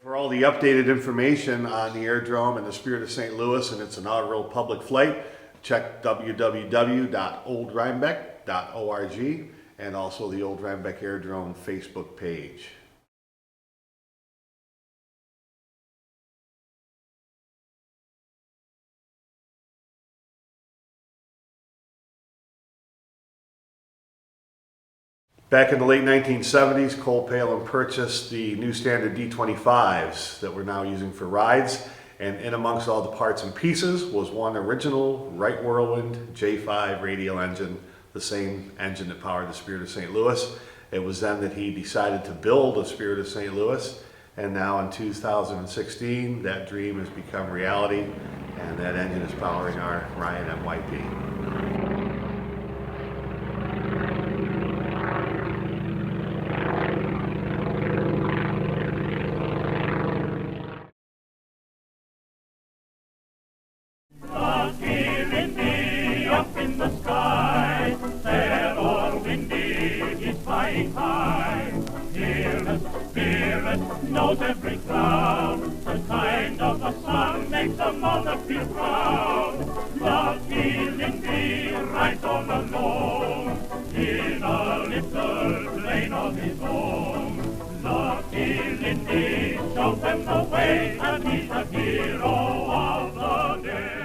For all the updated information on the Aerodrome and the Spirit of St. Louis and its inaugural public flight, check www.oldrhinebeck.org and also the Old Rhinebeck Aerodrome Facebook page. Back in the late 1970s, Cole Palen purchased the new standard D25s that we're now using for rides, and in amongst all the parts and pieces was one original Wright Whirlwind J5 radial engine, the same engine that powered the Spirit of St. Louis. It was then that he decided to build a Spirit of St. Louis, and now in 2016 that dream has become reality, and that engine is powering our Ryan MYP. Up in the sky, sad or windy, he's flying high. Fearless, fearless, knows every cloud. The kind of a sun makes a mother feel proud. Lucky Lindy rides all alone in a little plane of his own. Lucky Lindy shows them the way, and he's a hero of the day.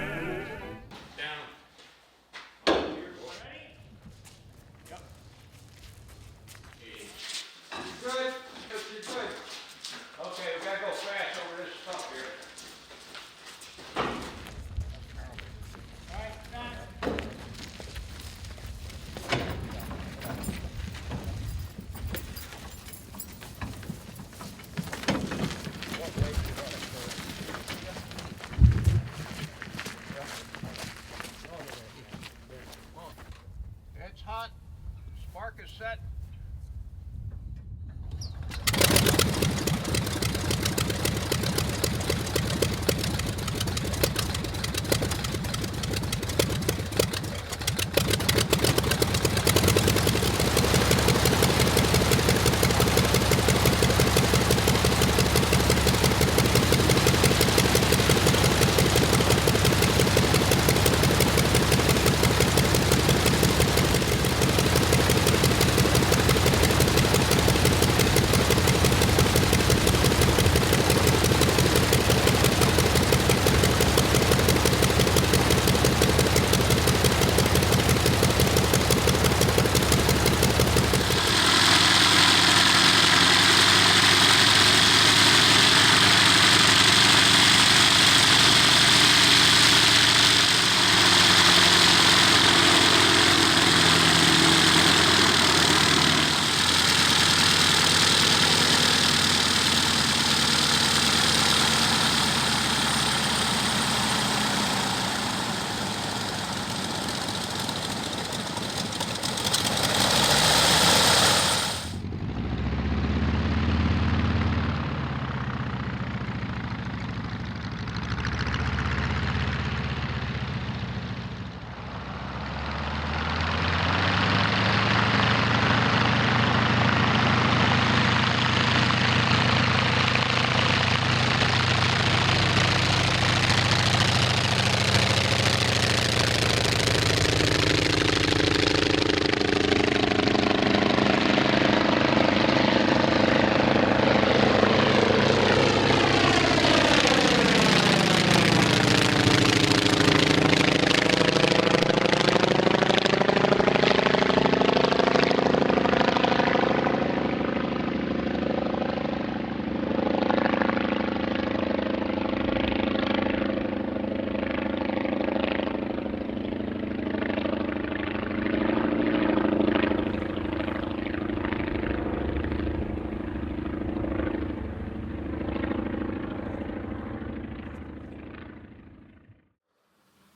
Good. You're good. Okay, we gotta go fast over this stuff here. It's hot. Spark is set.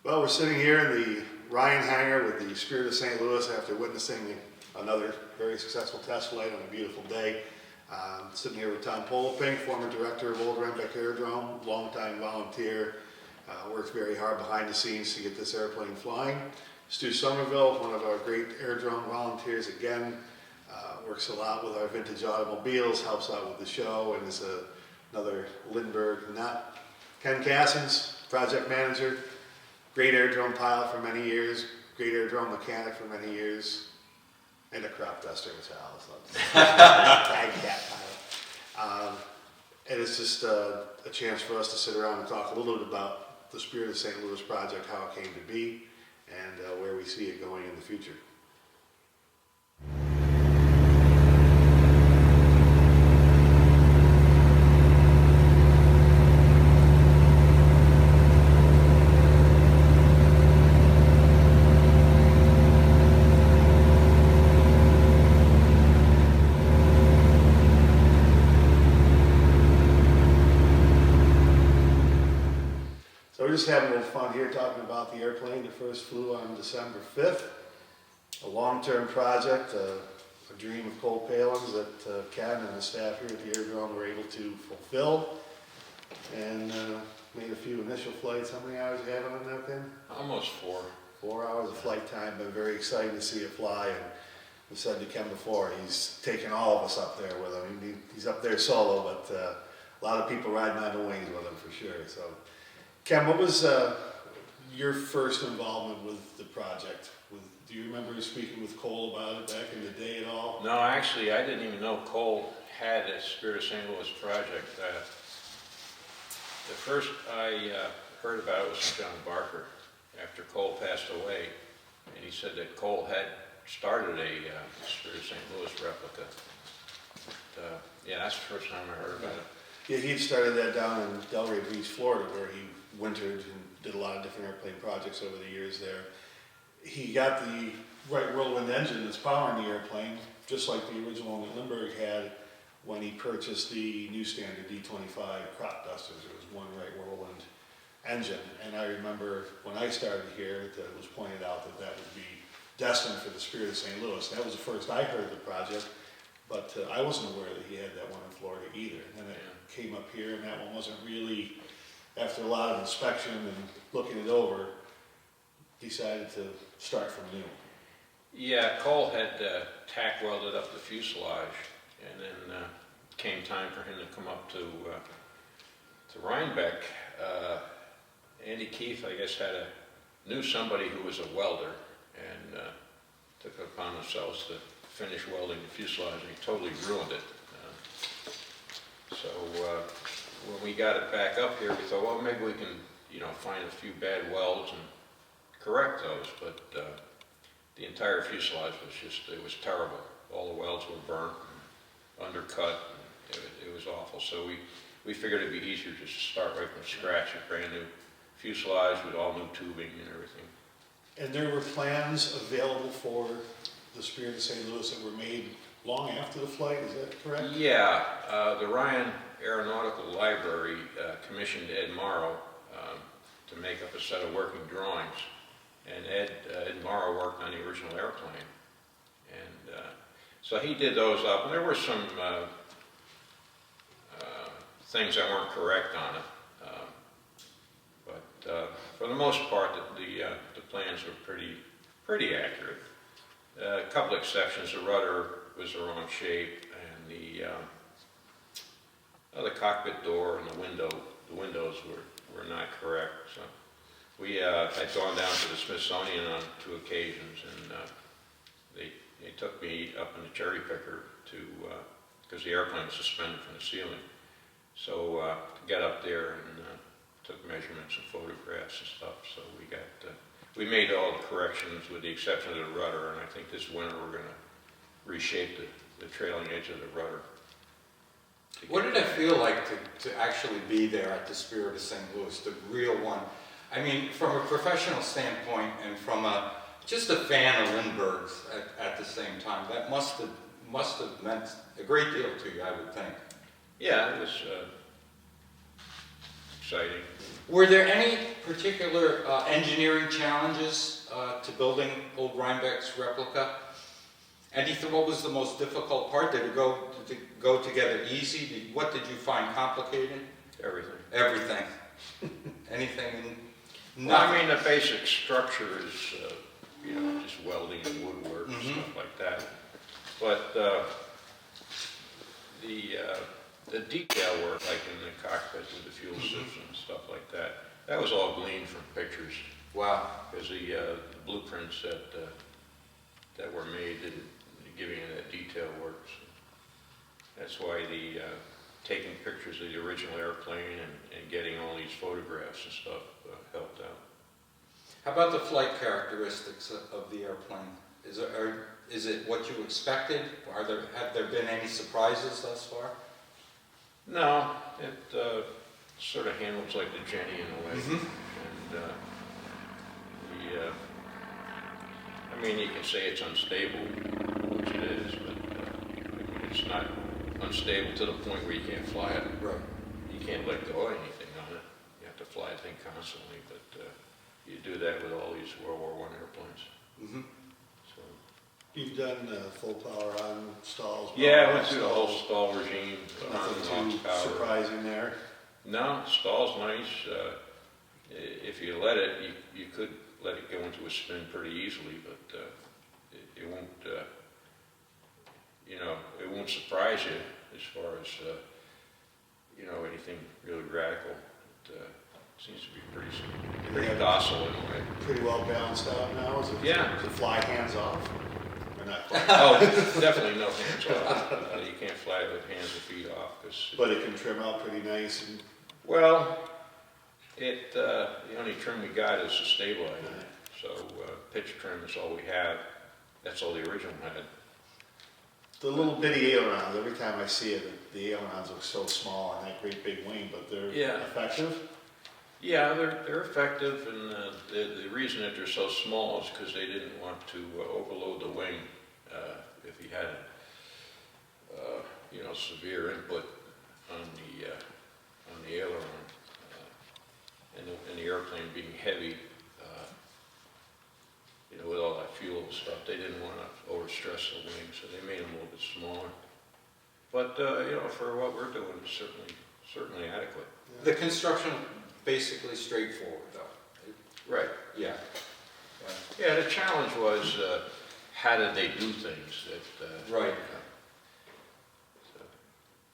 Well, we're sitting here in the Ryan hangar with the Spirit of St. Louis after witnessing another very successful test flight on a beautiful day. Sitting here with Tom Polopink, former director of Old Rhinebeck Aerodrome, longtime volunteer, works very hard behind the scenes to get this airplane flying. Stu Somerville, one of our great Aerodrome volunteers, again, works a lot with our vintage automobiles, helps out with the show, and is a another Lindbergh nut. Ken Cassins, project manager, great aerodrome pilot for many years, great aerodrome mechanic for many years, and a crop duster, which I always loved. Tag cat pilot. And it's just a chance for us to sit around and talk a little bit about the Spirit of St. Louis project, how it came to be, and where we see it going in the future. So we're just having a little fun here talking about the airplane that first flew on December 5th. A long-term project, a dream of Cole Palen's that Ken and the staff here at the Aerodrome were able to fulfill. And made a few initial flights. How many hours you having on that thing? Almost 4. 4 hours of flight time, but very exciting to see it fly. And we said to Ken before, he's taking all of us up there with him. He's up there solo, but a lot of people riding on the wings with him for sure. So, Ken, what was your first involvement with the project? Do you remember speaking with Cole about it back in the day at all? No, actually, I didn't even know Cole had a Spirit of St. Louis project. The first I heard about it was from John Barker after Cole passed away, and he said that Cole had started a Spirit of St. Louis replica. But, yeah, that's the first time I heard about it. Yeah, he had started that down in Delray Beach, Florida, where he wintered and did a lot of different airplane projects over the years there. He got the Wright whirlwind engine that's powering the airplane, just like the original one that Lindbergh had when he purchased the new standard D25 crop dusters. It was one Wright whirlwind engine. And I remember when I started here, that it was pointed out that that would be destined for the Spirit of St. Louis. That was the first I heard of the project, but I wasn't aware that he had that one in Florida either. And then it came up here, and that one wasn't really, after a lot of inspection and looking it over, decided to start from new. Yeah, Cole had tack welded up the fuselage, and then came time for him to come up to Rhinebeck. Andy Keith, I guess, knew somebody who was a welder, and took it upon themselves to finish welding the fuselage, and he totally ruined it. So when we got it back up here, we thought, well, maybe we can, find a few bad welds and correct those, but the entire fuselage was it was terrible. All the welds were burnt, and undercut, and it was awful. So we figured it'd be easier just to start right from scratch, a brand new fuselage with all new tubing and everything. And there were plans available for the Spirit of St. Louis that were made long after the flight, is that correct? Yeah, the Ryan Aeronautical Library commissioned Ed Morrow to make up a set of working drawings. And Ed Morrow worked on the original airplane. And so he did those up, and there were some things that weren't correct on it. But for the most part, the plans were pretty accurate. A couple exceptions: the rudder was the wrong shape, and the cockpit door and the windows were not correct. So we had gone down to the Smithsonian on 2 occasions, and they took me up in the cherry picker because the airplane was suspended from the ceiling. So got up there and took measurements and photographs and stuff. So we made all the corrections with the exception of the rudder, and I think this winter we're going to reshape the trailing edge of the rudder. What did it feel like to actually be there at the Spirit of St. Louis, the real one? I mean, from a professional standpoint and from just a fan of Lindbergh's at the same time, that must have meant a great deal to you, I would think. Yeah, it was exciting. Were there any particular engineering challenges to building old Rhinebeck's replica? And what was the most difficult part? Did it go together easy? What did you find complicated? Everything. Everything. Anything? Well, I mean, the basic structure is, just welding and woodwork and stuff like that. But The detail work, like in the cockpit with the fuel system and stuff like that, that was all gleaned from pictures. Wow. Because the blueprints that were made didn't giving you that detail work. So that's why the taking pictures of the original airplane and getting all these photographs and stuff helped out. How about the flight characteristics of the airplane? Is it what you expected? Have there been any surprises thus far? No, it sort of handles like the Jenny in a way. And I mean, you can say it's unstable, which it is, but I mean, it's not unstable to the point where you can't fly it. Right. You can't let go of anything on it. You have to fly the thing constantly, but you do that with all these World War I airplanes. So. You've done full power on stalls? Yeah, I went through the whole stall regime. Nothing too surprising there? No, stall's nice. If you let it, you could let it go into a spin pretty easily, but it won't, you know, it won't surprise you as far as, you know, anything really radical. It seems to be pretty docile in a way. Pretty well balanced out now? Is it, Yeah. Does it fly hands off? Or not quite? Oh, definitely no hands off. You can't fly with hands or feet off. But it can trim out pretty nice. And well, the only trim we got is the stabilizer. So pitch trim is all we have. That's all the original had. the little bitty ailerons, every time I see it, the ailerons look so small on that great big wing, but they're effective? Yeah, they're effective, and the reason that they're so small is because they didn't want to overload the wing if you had, you know, severe input on the aileron, and the airplane being heavy, you know, with all that fuel and stuff, they didn't want to overstress the wing, so they made them a little bit smaller. But you know, for what we're doing, it's certainly adequate. The construction basically straightforward, though. Right. Yeah. Yeah. Yeah, the challenge was how did they do things that. Right.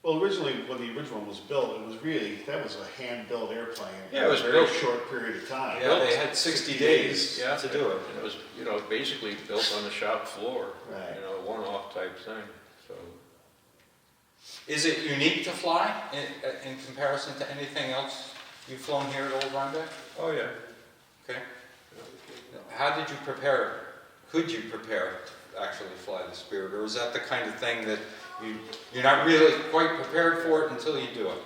Well, originally, when the original was built, it was really, that was a hand-built airplane. Yeah, it was in a very built. short period of time. Yeah, they had 60 days to do it. And it was, you know, basically built on the shop floor. Right. You know, a one-off type thing. So. Is it unique to fly in comparison to anything else you've flown here at Old Rhinebeck? Oh yeah. Okay. How did you prepare? Could you prepare to actually fly the Spirit, or is that the kind of thing that you're not really quite prepared for it until you do it?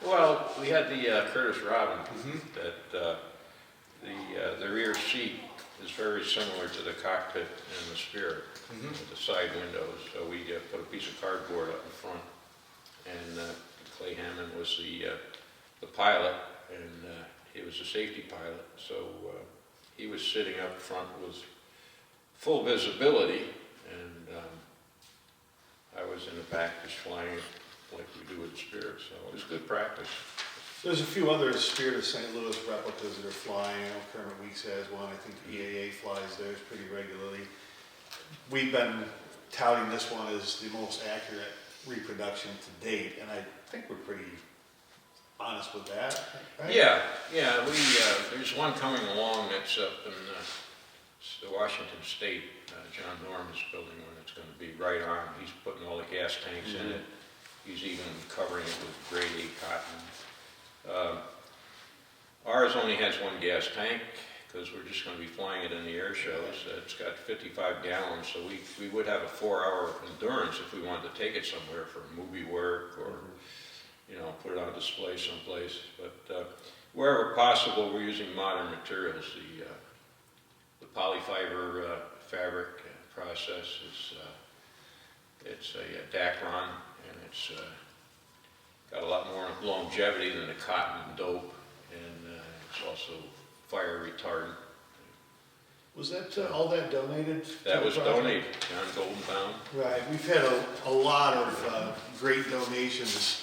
Well, we had the Curtis Robin that the rear seat is very similar to the cockpit and the Spirit with the side windows. So we put a piece of cardboard up in front, and Clay Hammond was the pilot, and he was a safety pilot. So he was sitting up front with full visibility, and I was in the back just flying it like we do with the Spirit, so it was good practice. There's a few other Spirit of St. Louis replicas that are flying. I know Kermit Weeks has one. I think the EAA flies theirs pretty regularly. We've been touting this one as the most accurate reproduction to date, and I think we're pretty honest with that, right? Yeah, there's one coming along that's up in the Washington State. John Norm is building one that's going to be right on. He's putting all the gas tanks in it. He's even covering it with grade A cotton. Ours only has one gas tank because we're just going to be flying it in the air shows. It's got 55 gallons, so we would have a 4-hour endurance if we wanted to take it somewhere for movie work or you know, put it on display someplace. But wherever possible, we're using modern materials. The polyfiber fabric process is it's a Dacron, and it's got a lot more longevity than the cotton dope, and it's also fire retardant. Was that all that donated? That was donated, John Goldenbaum. Right, we've had a lot of great donations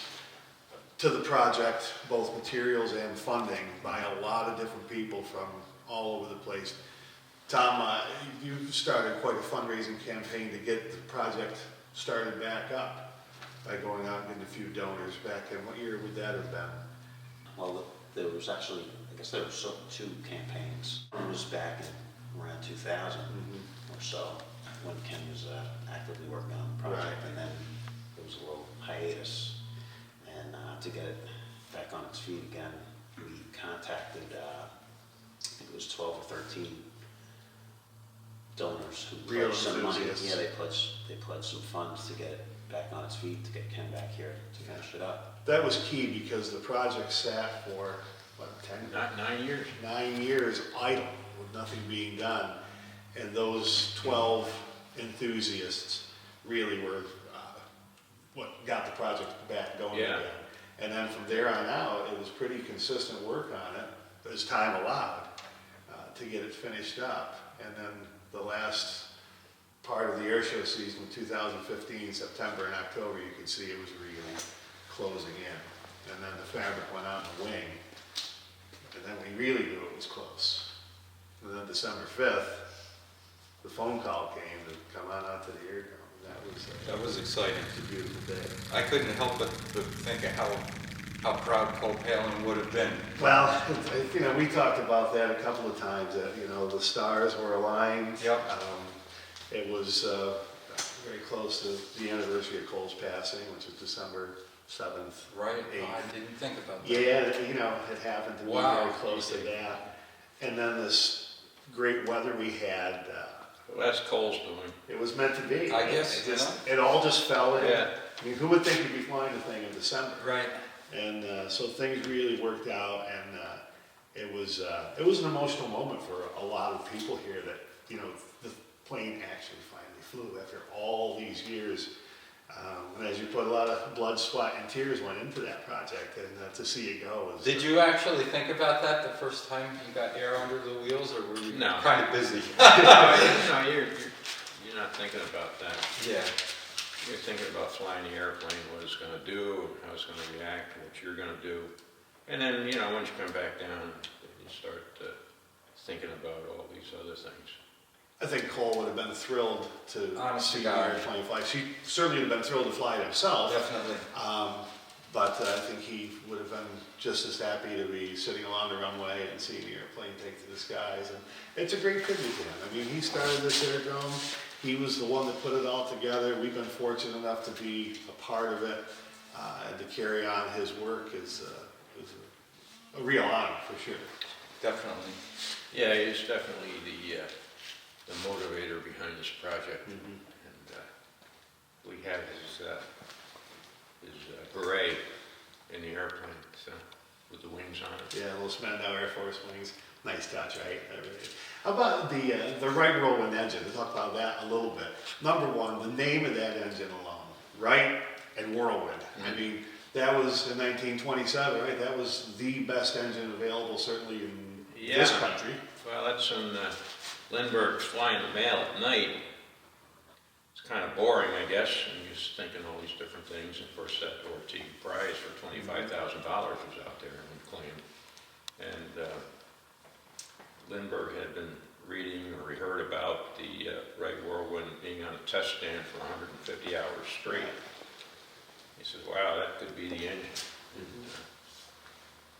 to the project, both materials and funding, by a lot of different people from all over the place. Tom, you started quite a fundraising campaign to get the project started back up. by going out and getting a few donors back in. What year would that have been? Well, there was actually, I guess there were two campaigns. One was back in around 2000 or so, when Ken was actively working on the project, Right. and then there was a little hiatus. And to get it back on its feet again, we contacted, I think it was 12 or 13 donors who Real pledged some money. enthusiasts. Yeah, they pledged some funds to get it back on its feet, to get Ken back here to finish it up. That was key because the project sat for, what, 10? Not 9 years. 9 years idle with nothing being done. And those 12 enthusiasts really were what got the project back going Yeah. again. And then from there on out, it was pretty consistent work on it, as time allowed, to get it finished up. And then the last part of the air show season, 2015, September and October, you could see it was really closing in. And then the fabric went out in the wing. And then we really knew it was close. And then December 5th, the phone call came to come on out to the Aerodrome. That was exciting. It's a beautiful day. I couldn't help but think of how proud Cole Palen would have been. Well, you know, we talked about that a couple of times, that, you know, the stars were aligned. Yep. It was very close to the anniversary of Cole's passing, which was December 7th. Right. 8th. I didn't think about that. Yeah, you know, it happened to be Wow. very close to that. And then this great weather we had, Well, that's Cole's doing. it was meant to be. I guess, It all just fell in. Yeah. I mean, who would think you'd be flying the thing in December? Right. And so things really worked out, and it was an emotional moment for a lot of people here that, you know, the plane actually finally flew after all these years. And as you put, a lot of blood, sweat, and tears went into that project, and to see it go was... Did you actually think about that the first time you got air under the wheels, or were you No. kind of busy? No, you're not thinking about that. Yeah. You're thinking about flying the airplane, what it's going to do, how it's going to react, what you're going to do. And then, you know, once you come back down, you start thinking about all these other things. I think Cole would have been thrilled to Honest to see the God. airplane fly. She certainly would have been thrilled to fly it himself. Definitely. But I think he would have been just as happy to be sitting along the runway and seeing the airplane take to the skies. And it's a great tribute to him. I mean, he started this Aerodrome. He was the one that put it all together. We've been fortunate enough to be a part of it, and to carry on his work is a real honor for sure. Definitely. Yeah, he's definitely the motivator behind this project. And we have his beret in the airplane, so, with the wings on it. Yeah, little Spandau Air Force wings. Nice touch, right? That really is. How about the Wright Whirlwind engine? We'll talk about that a little bit. Number one, the name of that engine alone, Wright and Whirlwind. I mean, that was in 1927, right? That was the best engine available, certainly in this country. Well, that's when Lindbergh's flying the mail at night. It's kind of boring, I guess, and you're just thinking all these different things. And of course, that Ortiz prize for $25,000 was out there and claimed. And Lindbergh had been reading, or he heard about the Wright Whirlwind being on a test stand for 150 hours straight. He said, wow, that could be the engine.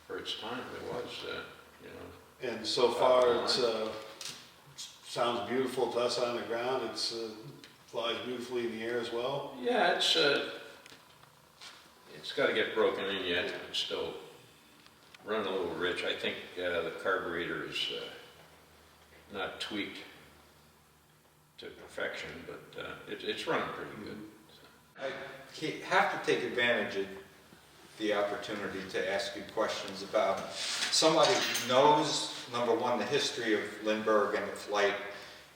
For its time, it was, you know. And so far, it sounds beautiful to us on the ground. It flies beautifully in the air as well. Yeah, it's got to get broken in yet. It's still running a little rich. I think the carburetor is not tweaked to perfection, but it's running pretty good. I have to take advantage of the opportunity to ask you questions about somebody who knows, number one, the history of Lindbergh and the flight,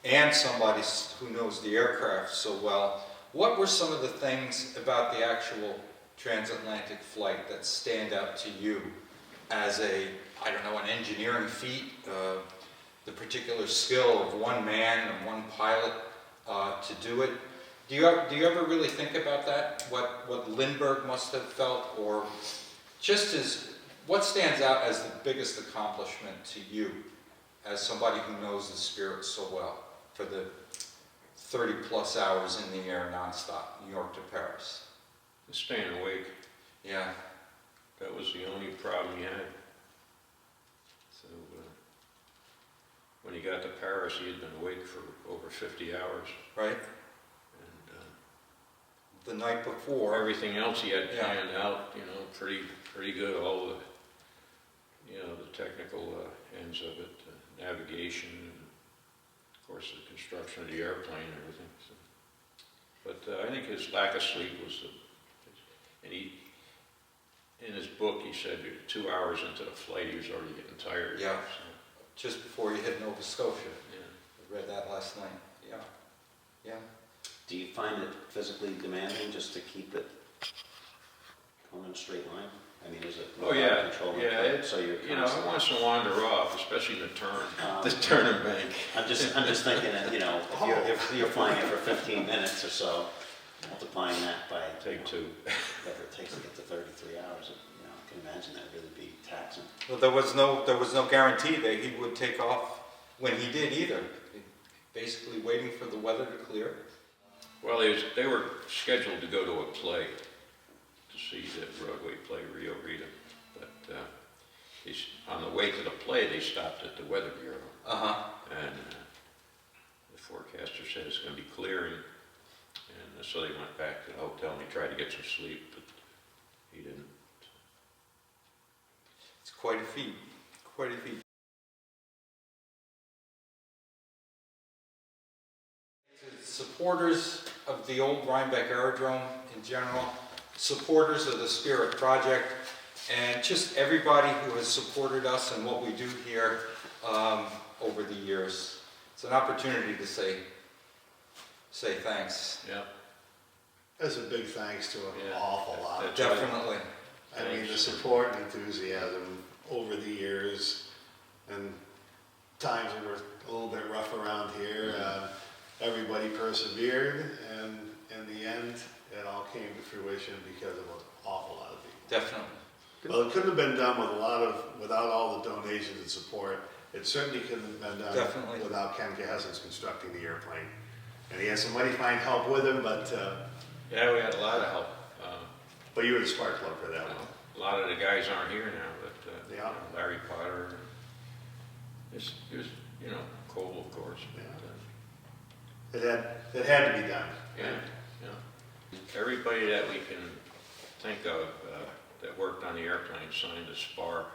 and somebody who knows the aircraft so well. What were some of the things about the actual transatlantic flight that stand out to you as an engineering feat, the particular skill of one man and one pilot to do it? Do you ever really think about that? What Lindbergh must have felt, or just what stands out as the biggest accomplishment to you as somebody who knows the spirit so well for the 30 plus hours in the air nonstop, New York to Paris? Staying awake, Yeah. that was the only problem he had. So when he got to Paris, he had been awake for over 50 hours. Right. And The night before. everything else he had Yeah. planned out, you know, pretty good. All the, you know, the technical ends of it, navigation, and of course the construction of the airplane and everything. So. But I think his lack of sleep was, and he, in his book, he said 2 hours into the flight he was already getting tired. Yeah. So, Just before you hit Nova Scotia. yeah. I read that last night. Yeah. Yeah. Do you find it physically demanding just to keep it going in a straight line? I mean, is it? Oh yeah, control yeah. so you're You know, it constantly- wants to wander off, especially the turning bank. I'm just thinking that, you know, if you're flying it for 15 minutes or so, multiplying that by Take two. whatever it takes to get to 33 hours, you know, I can imagine that really be taxing. Well, there was no guarantee that he would take off when he did either. Basically waiting for the weather to clear. Well, they were scheduled to go to a play, to see the Broadway play Rio Rita, but on the way to the play they stopped at the Weather Bureau, and the forecaster said it's going to be clearing, and so they went back to the hotel and he tried to get some sleep, but he didn't. It's quite a feat. Quite a feat. Supporters of the old Rhinebeck Aerodrome in general, supporters of the Spirit Project, and just everybody who has supported us and what we do here over the years. It's an opportunity to say thanks. Yeah. That's a big thanks to an Yeah. awful lot. That's right. Definitely. I mean, the Thanks. support and enthusiasm over the years, and times that were a little bit rough around here, everybody persevered, and in the end, it all came to fruition because of an awful lot of people. Definitely. Well, it couldn't have been done without all the donations and support. It certainly couldn't have been done Definitely. without Ken Gahessens constructing the airplane. And he had some money find help with him, but Yeah, we had a lot of help. you were the spark plug for that one. A lot of the guys aren't here now, but Yeah. you know, Larry Potter, it was, you know, Cole, of course. But, It had to be done. yeah, yeah. Everybody that we can think of that worked on the airplane signed a spar,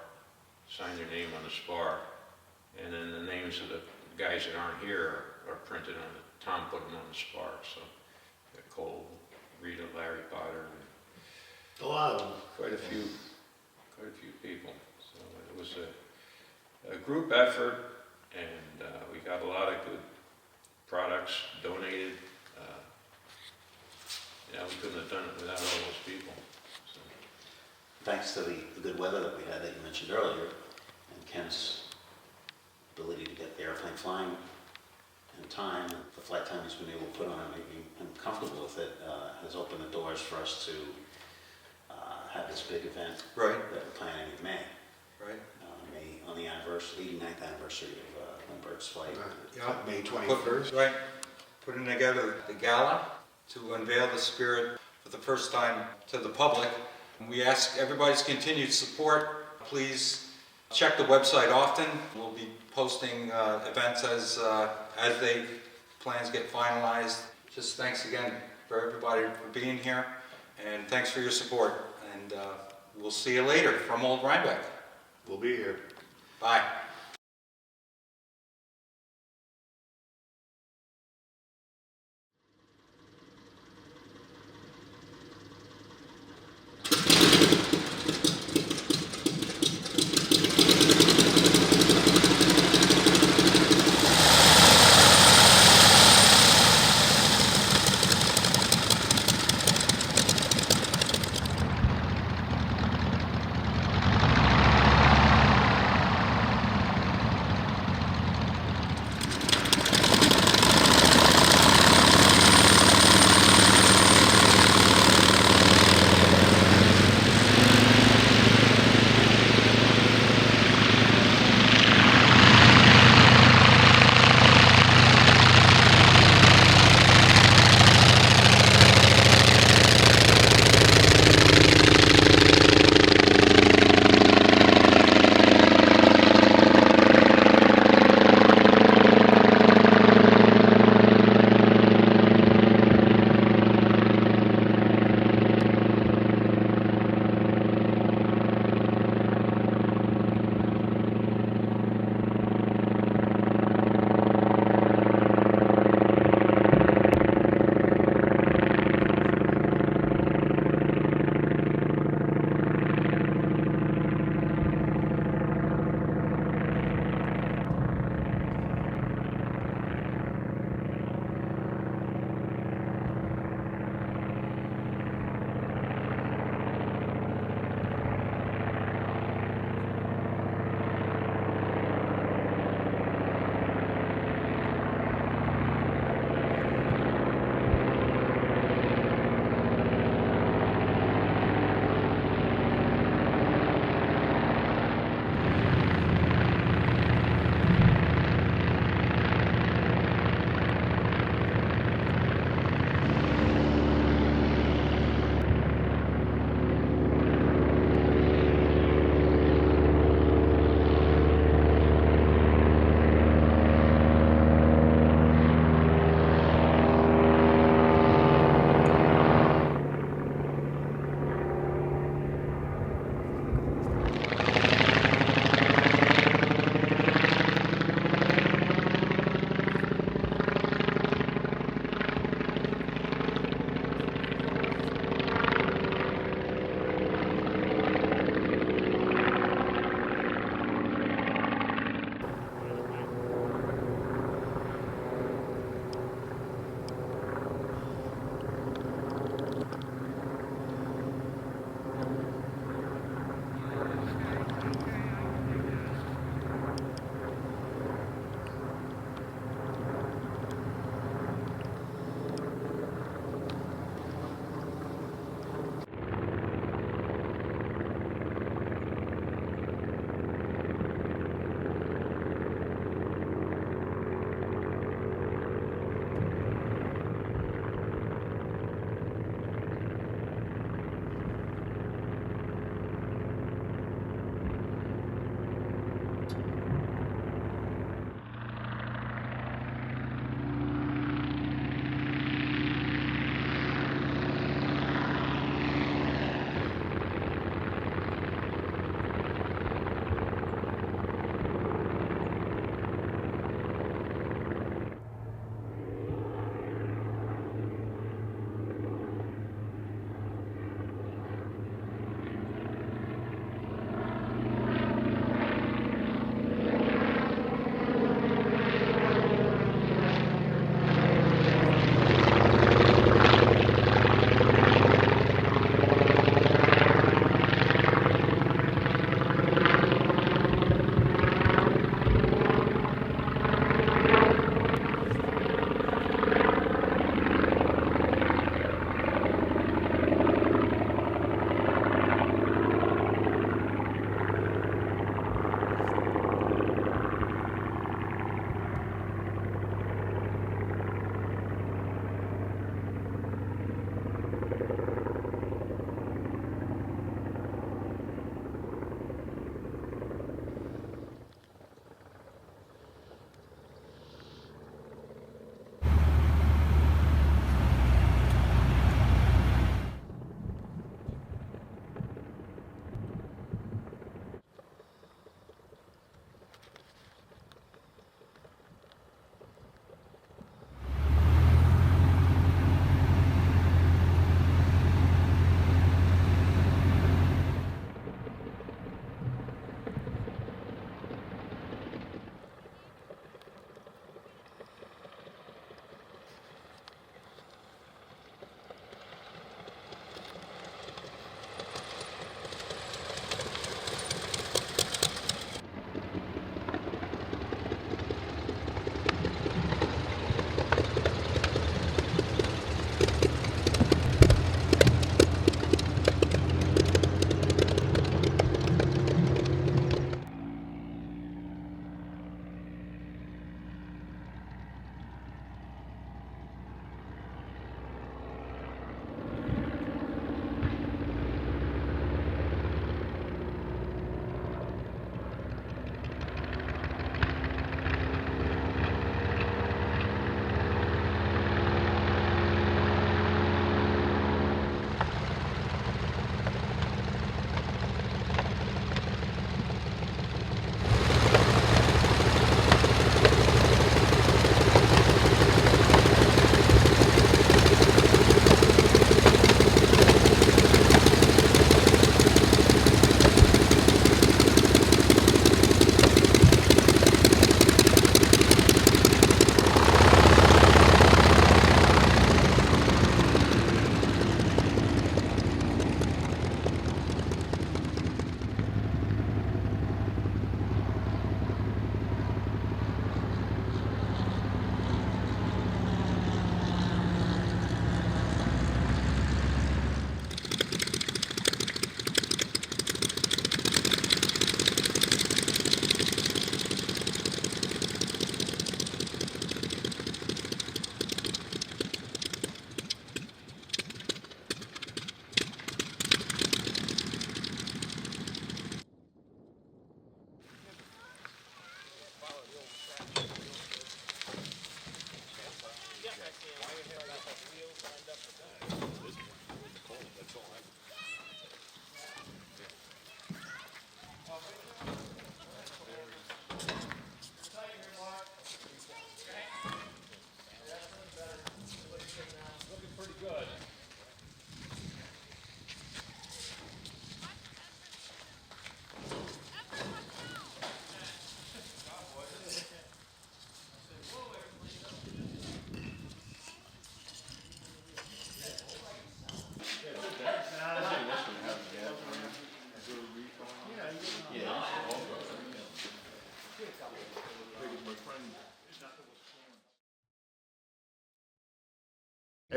signed their name on the spar, and then the names of the guys that aren't here are printed on the, Tom put them on the spar, so Cole, Rita, Larry Potter, and A lot of them. quite a few people. So it was a group effort, and we got a lot of good products donated. Yeah, we couldn't have done it without all those people. So, Thanks to the good weather that we had that you mentioned earlier, and Ken's ability to get the airplane flying in time, the flight time he's been able to put on it, making him comfortable with it, has opened the doors for us to have this big event Right. that we're planning in May. Right. On the 89th anniversary of Lindbergh's flight. May 21st. Right. Putting together the gala to unveil the Spirit for the first time to the public. We ask everybody's continued support. Please check the website often. We'll be posting events as plans get finalized. Just thanks again for everybody for being here, and thanks for your support. And we'll see you later from Old Rhinebeck. We'll be here. Bye.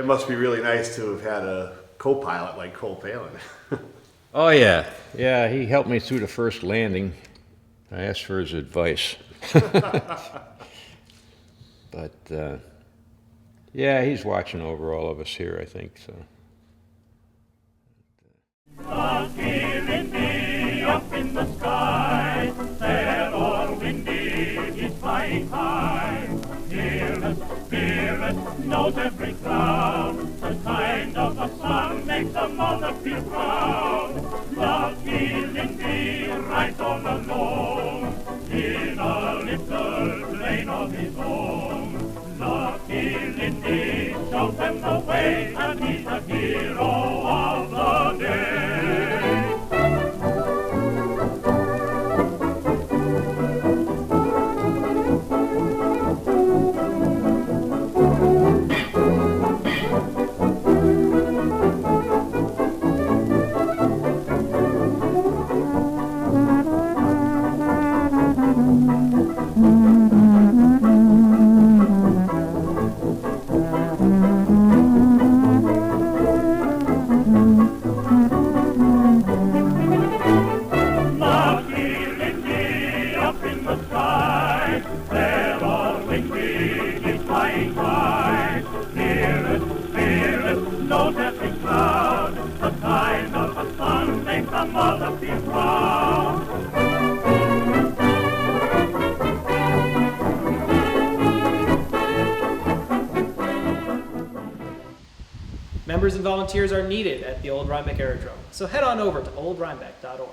It must be really nice to have had a co-pilot like Cole Palen. Oh, yeah. Yeah, he helped me through the first landing. I asked for his advice. But, yeah, he's watching over all of us here, I think, so. Windy up in the sky, fair or windy, he's flying high. Fearless, fearless, knows every cloud. The kind of the sun makes a mother feel proud. Lucky Lindy rides all alone in a little plane of his own. Lucky Lindy shows them the way, and he's the hero of the day. Members and volunteers are needed at the Old Rhinebeck Aerodrome, so head on over to oldrhinebeck.org.